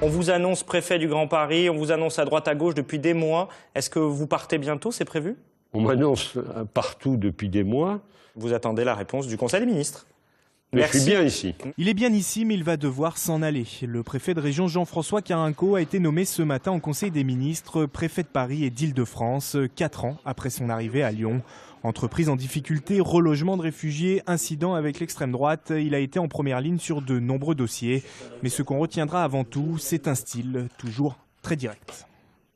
On vous annonce préfet du Grand Paris, on vous annonce à droite à gauche depuis des mois. Est-ce que vous partez bientôt, c'est prévu? On m'annonce partout depuis des mois. Vous attendez la réponse du Conseil des ministres. Mais Merci. je suis bien ici. Il est bien ici, mais il va devoir s'en aller. Le préfet de région Jean-François Carenco a été nommé ce matin au Conseil des ministres, préfet de Paris et d'Île-de-France, 4 ans après son arrivée à Lyon. Entreprise en difficulté, relogement de réfugiés, incident avec l'extrême droite, il a été en première ligne sur de nombreux dossiers. Mais ce qu'on retiendra avant tout, c'est un style toujours très direct.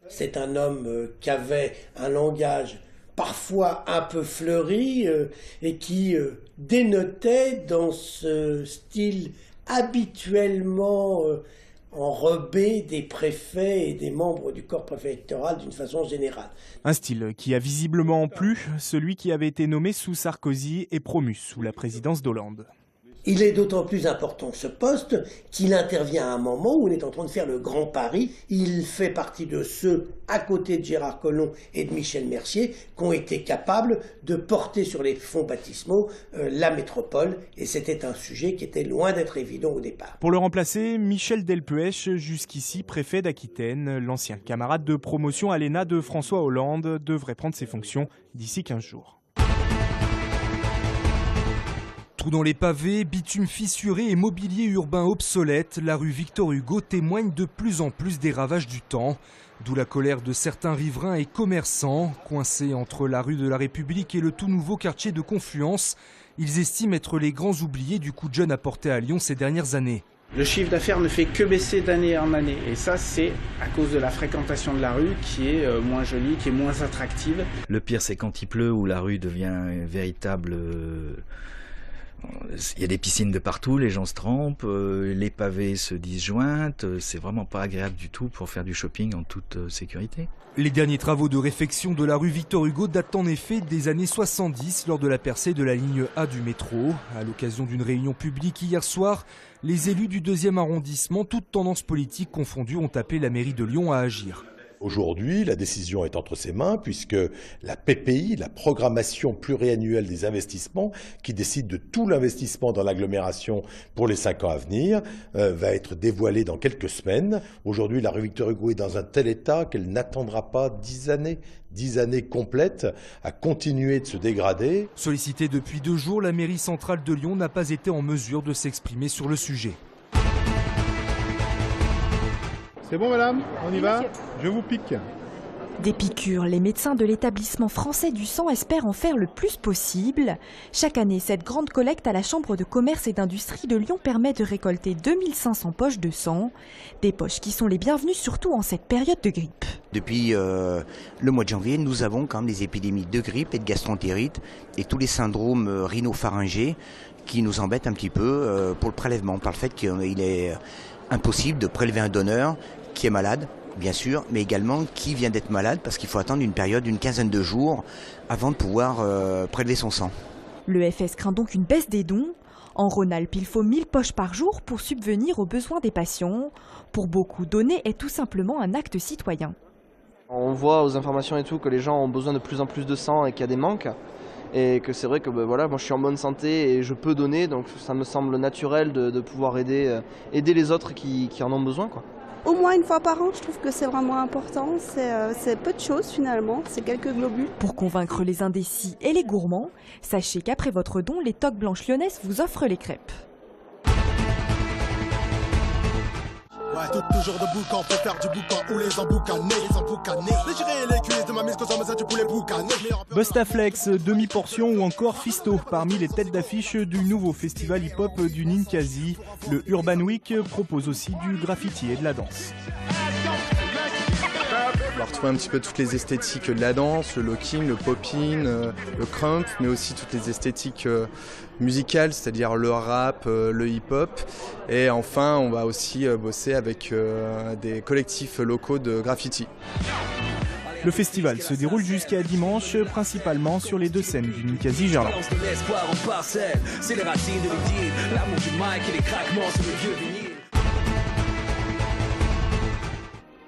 C'est un homme qui avait un langage parfois un peu fleuri et qui dénotait dans ce style habituellement enrobé des préfets et des membres du corps préfectoral d'une façon générale. Un style qui a visiblement plu, celui qui avait été nommé sous Sarkozy et promu sous la présidence d'Hollande. Il est d'autant plus important ce poste qu'il intervient à un moment où on est en train de faire le Grand Paris. Il fait partie de ceux, à côté de Gérard Collomb et de Michel Mercier, qui ont été capables de porter sur les fonds baptismaux la métropole. Et c'était un sujet qui était loin d'être évident au départ. Pour le remplacer, Michel Delpech, jusqu'ici préfet d'Aquitaine, l'ancien camarade de promotion à l'ENA de François Hollande, devrait prendre ses fonctions d'ici 15 jours. Trous dans les pavés, bitume fissuré et mobilier urbain obsolète, la rue Victor Hugo témoigne de plus en plus des ravages du temps. D'où la colère de certains riverains et commerçants, coincés entre la rue de la République et le tout nouveau quartier de Confluence. Ils estiment être les grands oubliés du coup de jeune apporté à Lyon ces dernières années. Le chiffre d'affaires ne fait que baisser d'année en année. Et ça, c'est à cause de la fréquentation de la rue qui est moins jolie, qui est moins attractive. Le pire, c'est quand il pleut, où la rue devient véritable... Il y a des piscines de partout, les gens se trempent, les pavés se disjointent, c'est vraiment pas agréable du tout pour faire du shopping en toute sécurité. Les derniers travaux de réfection de la rue Victor Hugo datent en effet des années 70 lors de la percée de la ligne A du métro. À l'occasion d'une réunion publique hier soir, les élus du 2e arrondissement, toutes tendances politiques confondues, ont appelé la mairie de Lyon à agir. Aujourd'hui, la décision est entre ses mains puisque la PPI, la programmation pluriannuelle des investissements, qui décide de tout l'investissement dans l'agglomération pour les 5 ans à venir, va être dévoilée dans quelques semaines. Aujourd'hui, la rue Victor Hugo est dans un tel état qu'elle n'attendra pas 10 années complètes à continuer de se dégrader. Sollicitée depuis 2 jours, la mairie centrale de Lyon n'a pas été en mesure de s'exprimer sur le sujet. C'est bon madame, on y va? Je vous pique. Des piqûres, les médecins de l'établissement français du sang espèrent en faire le plus possible. Chaque année, cette grande collecte à la Chambre de commerce et d'industrie de Lyon permet de récolter 2500 poches de sang. Des poches qui sont les bienvenues surtout en cette période de grippe. Depuis le mois de janvier, nous avons quand même des épidémies de grippe et de gastroentérite et tous les syndromes rhinopharyngés qui nous embêtent un petit peu pour le prélèvement, par le fait qu'il est impossible de prélever un donneur qui est malade, bien sûr, mais également qui vient d'être malade parce qu'il faut attendre une période d'une quinzaine de jours avant de pouvoir prélever son sang. Le FS craint donc une baisse des dons. En Rhône-Alpes, il faut 1000 poches par jour pour subvenir aux besoins des patients. Pour beaucoup, donner est tout simplement un acte citoyen. On voit aux informations et tout que les gens ont besoin de plus en plus de sang et qu'il y a des manques. Et que c'est vrai que voilà, moi je suis en bonne santé et je peux donner, donc ça me semble naturel de pouvoir aider les autres qui en ont besoin, quoi. Au moins une fois par an, je trouve que c'est vraiment important. C'est peu de choses finalement, c'est quelques globules. Pour convaincre les indécis et les gourmands, sachez qu'après votre don, les toques blanches lyonnaises vous offrent les crêpes. Ouais, toujours debout quand on peut faire du boucan ou les emboucanés, les girés et les cuisses de ma mise que ça me du poulet boucané. Bustaflex, demi-portion ou encore Fisto, parmi les têtes d'affiche du nouveau festival hip-hop du Ninkasi. Le Urban Week propose aussi du graffiti et de la danse. On va retrouver un petit peu toutes les esthétiques de la danse, le locking, le popping, le crump, mais aussi toutes les esthétiques musicales, c'est-à-dire le rap, le hip-hop. Et enfin, on va aussi bosser avec des collectifs locaux de graffiti. Le festival se déroule jusqu'à dimanche, principalement sur les 2 scènes du Ninkasi Gerland.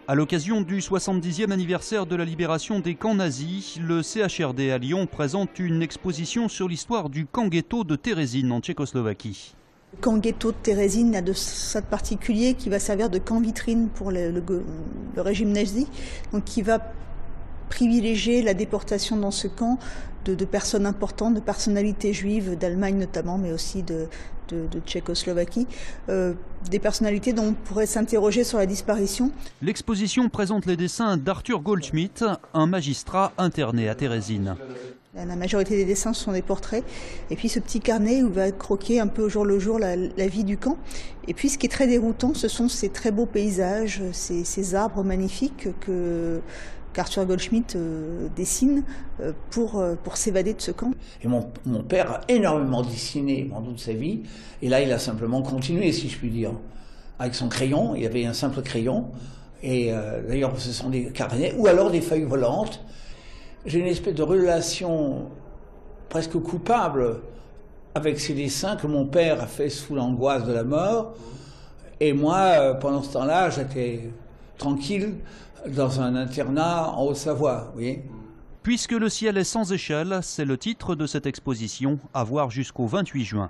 À l'occasion du 70e anniversaire de la libération des camps nazis, le CHRD à Lyon présente une exposition sur l'histoire du camp ghetto de Terezín en Tchécoslovaquie. Le camp ghetto de Térésine a de ça de particulier qui va servir de camp vitrine pour le régime nazi, donc qui va privilégier la déportation dans ce camp de personnes importantes, de personnalités juives d'Allemagne notamment, mais aussi de Tchécoslovaquie, des personnalités dont on pourrait s'interroger sur la disparition. L'exposition présente les dessins d'Arthur Goldschmidt, un magistrat interné à Térésine. La majorité des dessins sont des portraits, et puis ce petit carnet où va croquer un peu au jour le jour la vie du camp. Et puis ce qui est très déroutant, ce sont ces très beaux paysages, ces arbres magnifiques qu'Arthur Goldschmidt dessine pour s'évader de ce camp. Et mon père a énormément dessiné pendant toute sa vie, et là il a simplement continué, si je puis dire, avec son crayon. Il avait un simple crayon, et d'ailleurs ce sont des carnets, ou alors des feuilles volantes. J'ai une espèce de relation presque coupable avec ces dessins que mon père a fait sous l'angoisse de la mort. Et moi, pendant ce temps-là, j'étais tranquille dans un internat en Haute-Savoie, vous voyez. Puisque le ciel est sans échelle, c'est le titre de cette exposition à voir jusqu'au 28 juin.